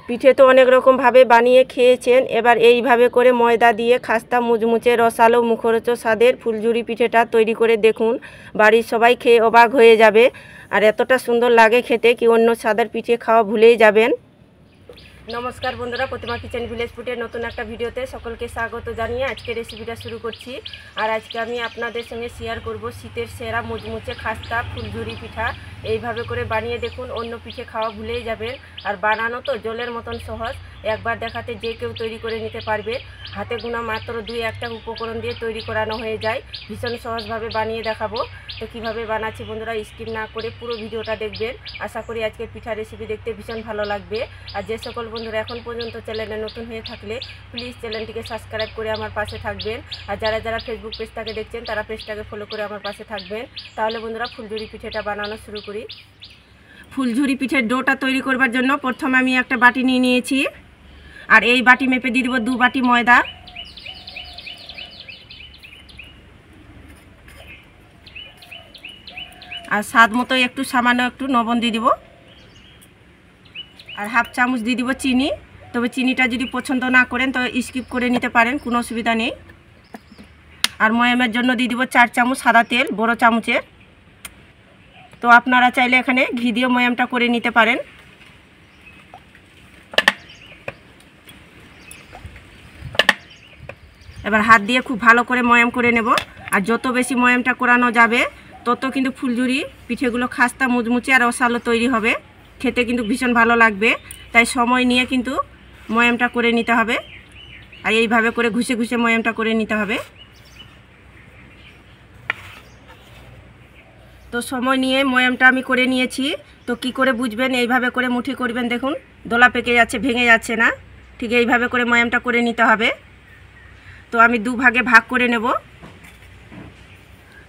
পিঠে তো অনেক রকমভাবে বানিয়ে খেয়েছেন। এবার এইভাবে করে ময়দা দিয়ে খাস্তা মুচমুচে রসালো মুখরোচক স্বাদের ফুলঝুরি পিঠেটা তৈরি করে দেখুন। বাড়ির সবাই খেয়ে অবাক হয়ে যাবে। আর এতটা সুন্দর লাগে খেতে কি অন্য স্বাদের পিঠে খাওয়া ভুলেই যাবেন। নমস্কার বন্ধুরা, প্রতিমা কিচেন ভিলেজ ফুডের নতুন একটা ভিডিওতে সকলকে স্বাগত জানিয়ে আজকে রেসিপিটা শুরু করছি। আর আজকে আমি আপনাদের সঙ্গে শেয়ার করব শীতের সেরা মুচমুচে খাস্তা ফুলঝুরি পিঠা। এইভাবে করে বানিয়ে দেখুন, অন্য পিঠে খাওয়া ভুলেই যাবেন। আর বানানো তো জলের মতন সহজ, একবার দেখাতে যে কেউ তৈরি করে নিতে পারবে। হাতে গোনা মাত্র 2-1টা উপকরণ দিয়ে তৈরি করানো হয়ে যায়। ভীষণ সহজভাবে বানিয়ে দেখাবো। তো কীভাবে বানাচ্ছি বন্ধুরা স্কিপ না করে পুরো ভিডিওটা দেখবেন। আশা করি আজকের পিঠা রেসিপি দেখতে ভীষণ ভালো লাগবে। আর যে সকল বন্ধুরা এখন পর্যন্ত চ্যানেলে নতুন হয়ে থাকলে প্লিজ চ্যানেলটিকে সাবস্ক্রাইব করে আমার পাশে থাকবেন। আর যারা যারা ফেসবুক পেজটাকে দেখছেন তারা পেজটাকে ফলো করে আমার পাশে থাকবেন। তাহলে বন্ধুরা ফুলঝুরি পিঠেটা বানানো শুরু করি। ফুলঝুরি পিঠের ডোটা তৈরি করবার জন্য প্রথমে আমি একটা বাটি নিয়ে নিয়েছি। আর এই বাটি মেপে দিয়ে দেবো 2 বাটি ময়দা। আর স্বাদ মতো একটু সামান্য একটু লবণ দিয়ে দিব। আর 1/2 চামচ দিয়ে দিব চিনি। তবে চিনিটা যদি পছন্দ না করেন তো স্কিপ করে নিতে পারেন, কোনো অসুবিধা নেই। আর ময়ামের জন্য দিয়ে দিব 4 চামচ সাদা তেল, বড় চামচের। তো আপনারা চাইলে এখানে ঘি দিয়ে ময়ামটা করে নিতে পারেন। এবার হাত দিয়ে খুব ভালো করে ময়াম করে নেব। আর যত বেশি ময়ামটা করানো যাবে তত কিন্তু ফুলঝুরি পিঠেগুলো খাস্তা মুচমুচে আর রসালো তৈরি হবে। খেতে কিন্তু ভীষণ ভালো লাগবে। তাই সময় নিয়ে কিন্তু ময়ামটা করে নিতে হবে। আর এইভাবে করে ঘুষে ঘুষে ময়ামটা করে নিতে হবে। তো সময় নিয়ে ময়ামটা আমি করে নিয়েছি। তো কি করে বুঝবেন? এইভাবে করে মুঠি করবেন, দেখুন দোলা পেকে যাচ্ছে, ভেঙে যাচ্ছে না। ঠিক এইভাবে করে ময়ামটা করে নিতে হবে। তো আমি 2 ভাগে ভাগ করে নেব।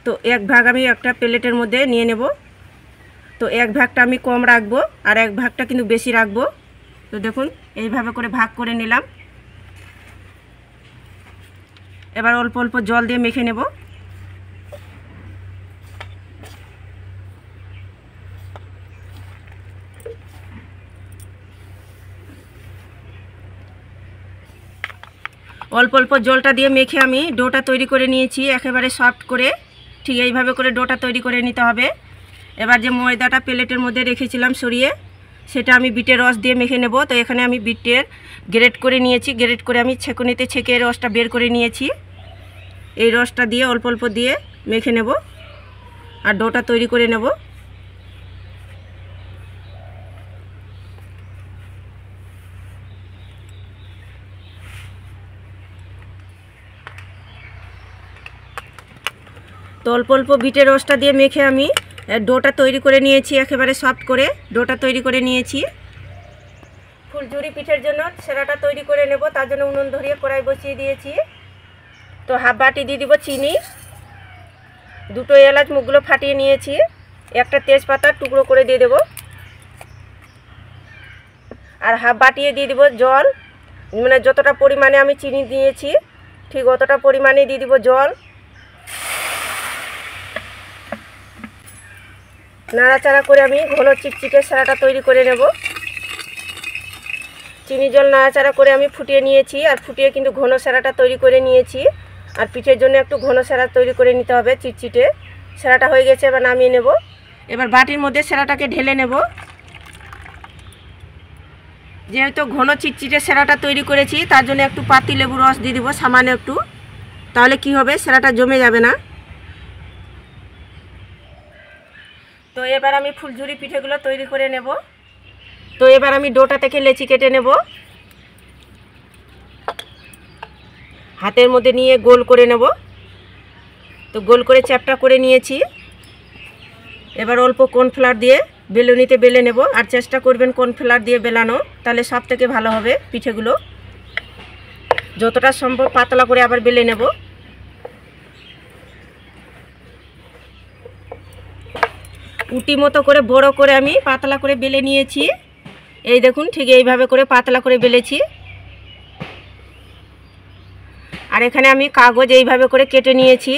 তো 1 ভাগ আমি একটা প্লেটের মধ্যে নিয়ে নেব। তো 1 ভাগটা আমি কম রাখবো আর 1 ভাগটা কিন্তু বেশি রাখবো। তো দেখুন এইভাবে করে ভাগ করে নিলাম। এবার অল্প অল্প জল দিয়ে মেখে নেব। অল্প অল্প জলটা দিয়ে মেখে আমি ডোটা তৈরি করে নিয়েছি একেবারে সফট করে। ঠিক এইভাবে করে ডোটা তৈরি করে নিতে হবে। এবার যে ময়দাটা প্লেটের মধ্যে রেখেছিলাম সরিয়ে, সেটা আমি বিটের রস দিয়ে মেখে নেব। তো এখানে আমি বিটের গ্রেট করে নিয়েছি। গ্রেট করে আমি ছেঁকুনিতে ছেঁকে রসটা বের করে নিয়েছি। এই রসটা দিয়ে অল্প অল্প দিয়ে মেখে নেব আর ডোটা তৈরি করে নেব। তো অল্প অল্প বিটের রসটা দিয়ে মেখে আমি ডোটা তৈরি করে নিয়েছি। একেবারে সফট করে ডোটা তৈরি করে নিয়েছি। ফুলঝুরি পিঠের জন্য সেরাটা তৈরি করে নেব। তার জন্য উনুন ধরিয়ে কড়াই বসিয়ে দিয়েছি। তো 1/2 বাটি দিয়ে দিব চিনি। 2টো এলাচ মুখগুলো ফাটিয়ে নিয়েছি। একটা তেজপাতার টুকরো করে দিয়ে দেব। আর 1/2 বাটিয়ে দিয়ে দিব জল। মানে যতটা পরিমাণে আমি চিনি দিয়েছি ঠিক অতটা পরিমাণে দিয়ে দিব জল। নাড়াচাড়া করে আমি ঘন চিটচিটে সেরাটা তৈরি করে নেব। চিনি জল নাড়াচাড়া করে আমি ফুটিয়ে নিয়েছি। আর ফুটিয়ে কিন্তু ঘন সেরাটা তৈরি করে নিয়েছি। আর পিঠের জন্য একটু ঘন সেরা তৈরি করে নিতে হবে চিটচিটে। সেরাটা হয়ে গেছে, এবার নামিয়ে নেব। এবার বাটির মধ্যে সেরাটাকে ঢেলে নেব। যেহেতু ঘন চিটচিটে সেরাটা তৈরি করেছি তার জন্য একটু পাতি লেবুর রস দিয়ে দিব সামান্য একটু। তাহলে কি হবে, সেরাটা জমে যাবে না। তো এবার আমি ফুলঝুরি পিঠেগুলো তৈরি করে নেব। তো এবার আমি ডোটা থেকে লেচি কেটে নেব। হাতের মধ্যে নিয়ে গোল করে নেব। তো গোল করে চ্যাপটা করে নিয়েছি। এবার অল্প কর্নফ্লাওয়ার দিয়ে বেলুনিতে বেলে নেব। আর চেষ্টা করবেন কর্নফ্লাওয়ার দিয়ে বেলানো, তাহলে সব থেকে ভালো হবে পিঠেগুলো। যতটা সম্ভব পাতলা করে আবার বেলে নেব। উটি মতো করে বড় করে আমি পাতলা করে বেলে নিয়েছি। এই দেখুন ঠিক এইভাবে করে পাতলা করে বেলেছি। আর এখানে আমি কাগজ এইভাবে করে কেটে নিয়েছি।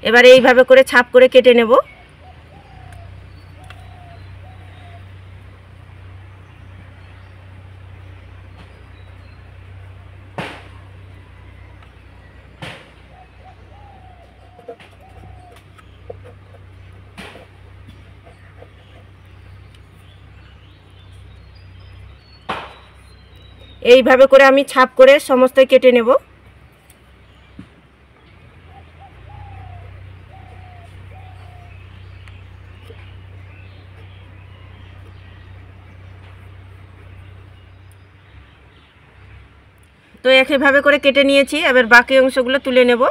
এবার এইভাবে করে ছাপ করে কেটে নেব। এইভাবে করে আমি ছাপ করে সমস্ত কেটে নেব। তো একইভাবে করে কেটে নিয়েছি, এবার বাকি অংশগুলো তুলে নেব।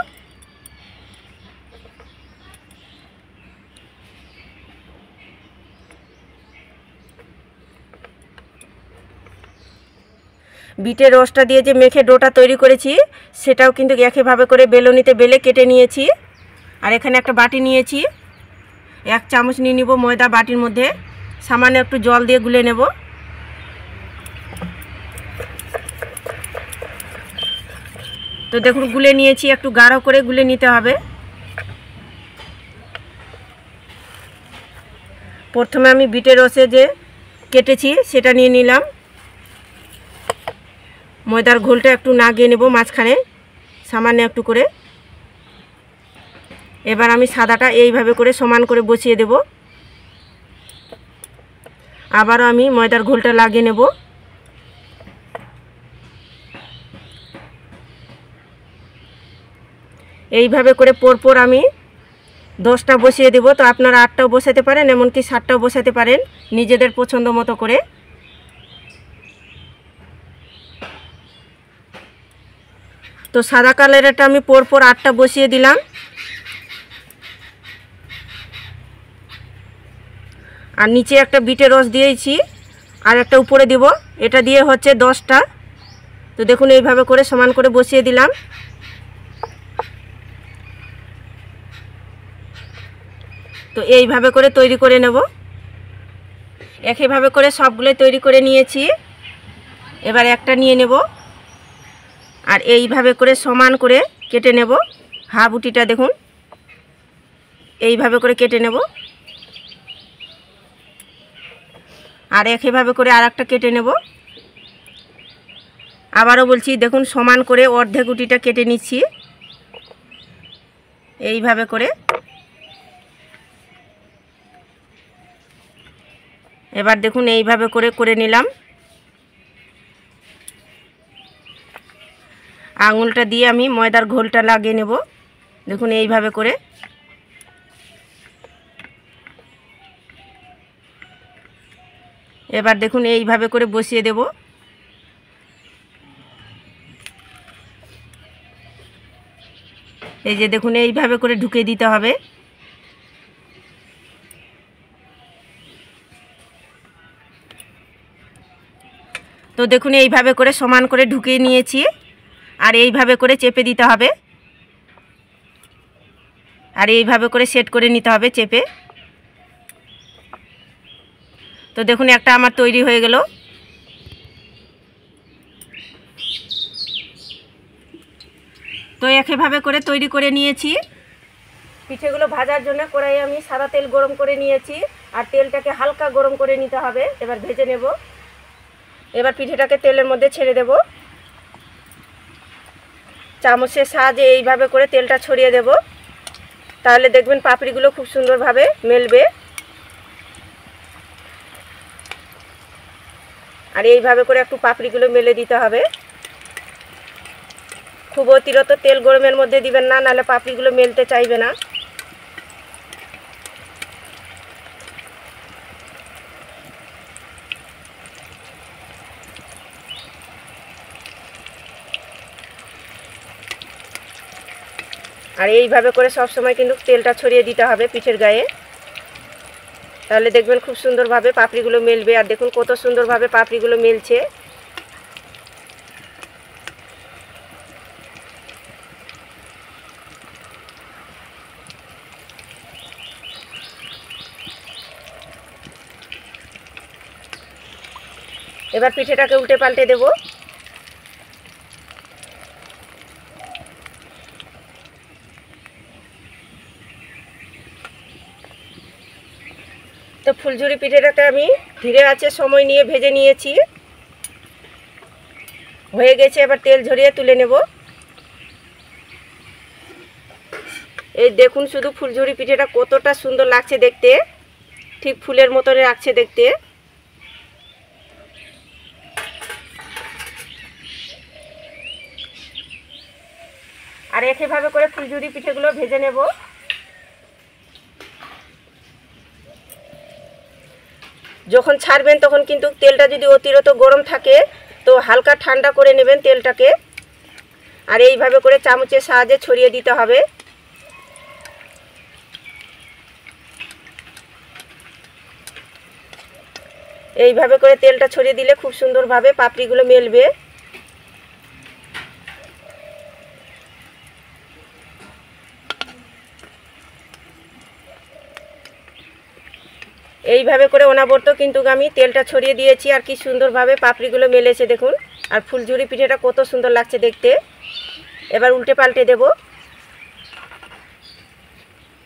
বিটের রসটা দিয়ে যে মেখে ডোটা তৈরি করেছি সেটাও কিন্তু একইভাবে করে বেলনিতে বেলে কেটে নিয়েছি। আর এখানে একটা বাটি নিয়েছি, 1 চামচ নিয়ে নিব ময়দা। বাটির মধ্যে সামান্য একটু জল দিয়ে গুলে নেব। তো দেখুন গুলে নিয়েছি, একটু গাঢ় করে গুলে নিতে হবে। প্রথমে আমি বিটের রসে যে কেটেছি সেটা নিয়ে নিলাম। ময়দার ঘোলটা একটু লাগিয়ে নেব মাঝখানে সামান্য একটু করে। এবার আমি সাদাটা এইভাবে করে সমান করে বসিয়ে দেব। আবারও আমি ময়দার ঘোলটা লাগিয়ে নেব। এইভাবে করে পরপর আমি 10টা বসিয়ে দেব। তো আপনারা 8টাও বসাতে পারেন, এমনকি 7টাও বসাতে পারেন নিজেদের পছন্দ মতো করে। তো সাদা কালারেরটা আমি পরপর 8টা বসিয়ে দিলাম। আর নিচে একটা বিটের রস দিয়েছি, আর একটা উপরে দেব, এটা দিয়ে হচ্ছে 10টা। তো দেখুন এইভাবে করে সমান করে বসিয়ে দিলাম। তো এইভাবে করে তৈরি করে নেব। একইভাবে করে সবগুলো তৈরি করে নিয়েছি। এবার একটা নিয়ে নেব আর এইভাবে করে সমান করে কেটে নেব। হাফুটিটা দেখুন এইভাবে করে কেটে নেব। আর একইভাবে করে আরেকটা কেটে নেব। আবারও বলছি, দেখুন সমান করে অর্ধেক গুটিটা কেটে নিচ্ছি এইভাবে করে। এবার দেখুন এইভাবে করে করে নিলাম। আঙুলটা দিয়ে আমি ময়দার ঘোলটা লাগিয়ে নেব। দেখুন এইভাবে করে। এবার দেখুন এইভাবে করে বসিয়ে দেব। এই যে দেখুন এইভাবে করে ঢুকে দিতে হবে। তো দেখুন এইভাবে করে সমান করে ঢুকিয়ে নিয়েছি। আর এইভাবে করে চেপে দিতে হবে, আর এইভাবে করে সেট করে নিতে হবে চেপে। তো দেখুন একটা আমার তৈরি হয়ে গেল। তো একইভাবে করে তৈরি করে নিয়েছি। পিঠেগুলো ভাজার জন্য কড়াইয়ে আমি সাদা তেল গরম করে নিয়েছি, আর তেলটাকে হালকা গরম করে নিতে হবে। এবার ভেজে নেব। এবার পিঠেটাকে তেলের মধ্যে ছেড়ে দেব। চামচের সাহায্যে এইভাবে করে তেলটা ছড়িয়ে দেব, তাহলে দেখবেন পাপড়িগুলো খুব সুন্দরভাবে মেলবে। আর এইভাবে করে একটু পাপড়িগুলো মেলে দিতে হবে। খুব অতিরিক্ত তেল গরমের মধ্যে দিবেন না, নাহলে পাপড়িগুলো মেলতে চাইবে না। আর এইভাবে করে সব সময় কিন্তু তেলটা ছড়িয়ে দিতে হবে পিঠের গায়ে, তাহলে দেখবেন খুব সুন্দরভাবে পাপড়িগুলো মেলবে। আর দেখুন কত সুন্দরভাবে পাপড়িগুলো মেলছে। এবার পিঠেটাকে উল্টে পাল্টে দেব। তো ফুলঝুরি পিঠেটাকে আমি ধীরে আঁচে সময় নিয়ে ভেজে নিয়েছি, হয়ে গেছে। এবার তেল ঝরিয়ে তুলে নেব। এই দেখুন শুধু ফুলঝুরি পিঠেটা কতটা সুন্দর লাগছে দেখতে, ঠিক ফুলের মতন লাগছে দেখতে। আর একইভাবে করে ফুলঝুরি পিঠেগুলো ভেজে নেব। যখন ছাড়বেন তখন কিন্তু তেলটা যদি অতিরিক্ত গরম থাকে তো হালকা ঠান্ডা করে নেবেন তেলটাকে, আর এইভাবে করে চামচের সাহায্যে ছড়িয়ে দিতে হবে। এইভাবে করে তেলটা ছড়িয়ে দিলে খুব সুন্দরভাবে পাপড়িগুলো মেলবে। এইভাবে করে অনাবর্ত কিন্তু আমি তেলটা ছড়িয়ে দিয়েছি, আর কি সুন্দরভাবে পাপড়িগুলো মেলেছে দেখুন। আর ফুলঝুরি পিঠেটা কত সুন্দর লাগছে দেখতে। এবার উল্টে পাল্টে দেব।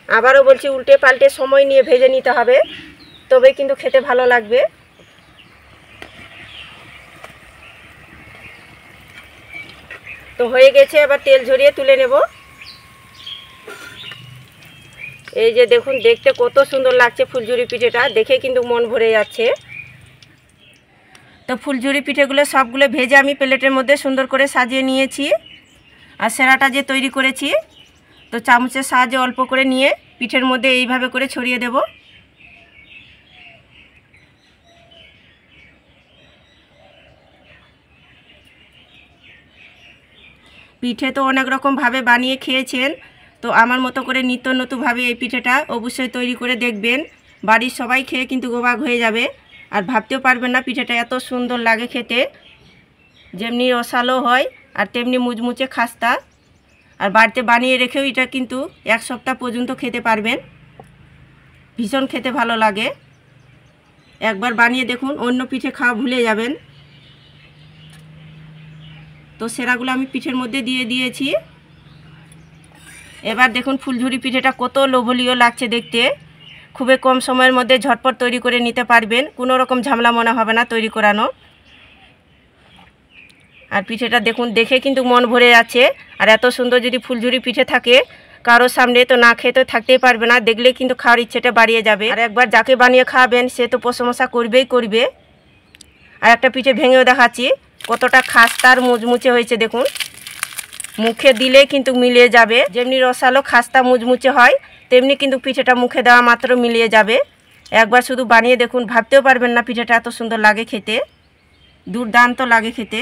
আবারও বলছি, উল্টে পাল্টে সময় নিয়ে ভেজে নিতে হবে, তবেই কিন্তু খেতে ভালো লাগবে। তো হয়ে গেছে, এবার তেল ঝরিয়ে তুলে নেব। এই যে দেখুন, দেখতে কত সুন্দর লাগছে ফুলঝুরি পিঠেটা, দেখে কিন্তু মন ভরে যাচ্ছে। তো ফুলঝুরি পিঠেগুলো সবগুলো ভেজে আমি প্লেটের মধ্যে সুন্দর করে সাজিয়ে নিয়েছি। আর সেরাটা যে তৈরি করেছি, তো চামচের সাহায্যে অল্প করে নিয়ে পিঠের মধ্যে এইভাবে করে ছড়িয়ে দেব। পিঠে তো অনেক রকমভাবে বানিয়ে খেয়েছেন, তো আমার মতো করে নিত্য নতুনভাবে এই পিঠেটা অবশ্যই তৈরি করে দেখবেন। বাড়ির সবাই খেয়ে কিন্তু অবাক হয়ে যাবে, আর ভাবতেও পারবেন না পিঠেটা এত সুন্দর লাগে খেতে। যেমনি রসালো হয় আর তেমনি মুচমুচে খাস্তা। আর বাড়িতে বানিয়ে রেখেও এটা কিন্তু 1 সপ্তাহ পর্যন্ত খেতে পারবেন। ভীষণ খেতে ভালো লাগে। একবার বানিয়ে দেখুন, অন্য পিঠে খাওয়া ভুলে যাবেন। তো সেরাগুলো আমি পিঠের মধ্যে দিয়ে দিয়েছি। এবার দেখুন ফুলঝুরি পিঠেটা কত লোভনীয় লাগছে দেখতে। খুবই কম সময়ের মধ্যে ঝটপট তৈরি করে নিতে পারবেন, কোনো রকম ঝামেলা মনে হবে না তৈরি করানো। আর পিঠেটা দেখুন, দেখে কিন্তু মন ভরে যাচ্ছে। আর এত সুন্দর যদি ফুলঝুরি পিঠে থাকে কারোর সামনে, তো না খেয়ে তো থাকতেই পারবে না, দেখলে কিন্তু খাওয়ার ইচ্ছেটা বাড়িয়ে যাবে। আর একবার যাকে বানিয়ে খাওয়াবেন সে তো প্রশংসা করবেই করবে। আর একটা পিঠে ভেঙেও দেখাচ্ছি, কতটা খাস্তা আর মুচমুচে হয়েছে দেখুন। মুখে দিলেই কিন্তু মিলিয়ে যাবে। যেমনি রসালো খাস্তা মুচমুচে হয়, তেমনি কিন্তু পিঠেটা মুখে দেওয়া মাত্র মিলিয়ে যাবে। একবার শুধু বানিয়ে দেখুন, ভাবতেও পারবেন না পিঠেটা এত সুন্দর লাগে খেতে। দুর্দান্ত লাগে খেতে।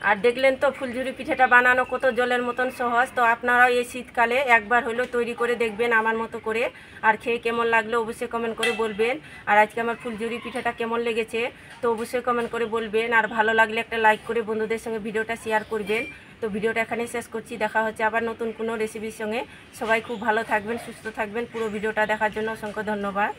আর দেখলেন তো ফুলঝুরি পিঠেটা বানানো কত জলের মতন সহজ। তো আপনারাও এই শীতকালে একবার হলেও তৈরি করে দেখবেন আমার মতো করে, আর খেয়ে কেমন লাগলো অবশ্যই কমেন্ট করে বলবেন। আর আজকে আমার ফুলঝুরি পিঠেটা কেমন লেগেছে তো অবশ্যই কমেন্ট করে বলবেন। আর ভালো লাগলে একটা লাইক করে বন্ধুদের সঙ্গে ভিডিওটা শেয়ার করবেন। তো ভিডিওটা এখানেই শেষ করছি, দেখা হচ্ছে আবার নতুন কোনো রেসিপির সঙ্গে। সবাই খুব ভালো থাকবেন, সুস্থ থাকবেন। পুরো ভিডিওটা দেখার জন্য অসংখ্য ধন্যবাদ।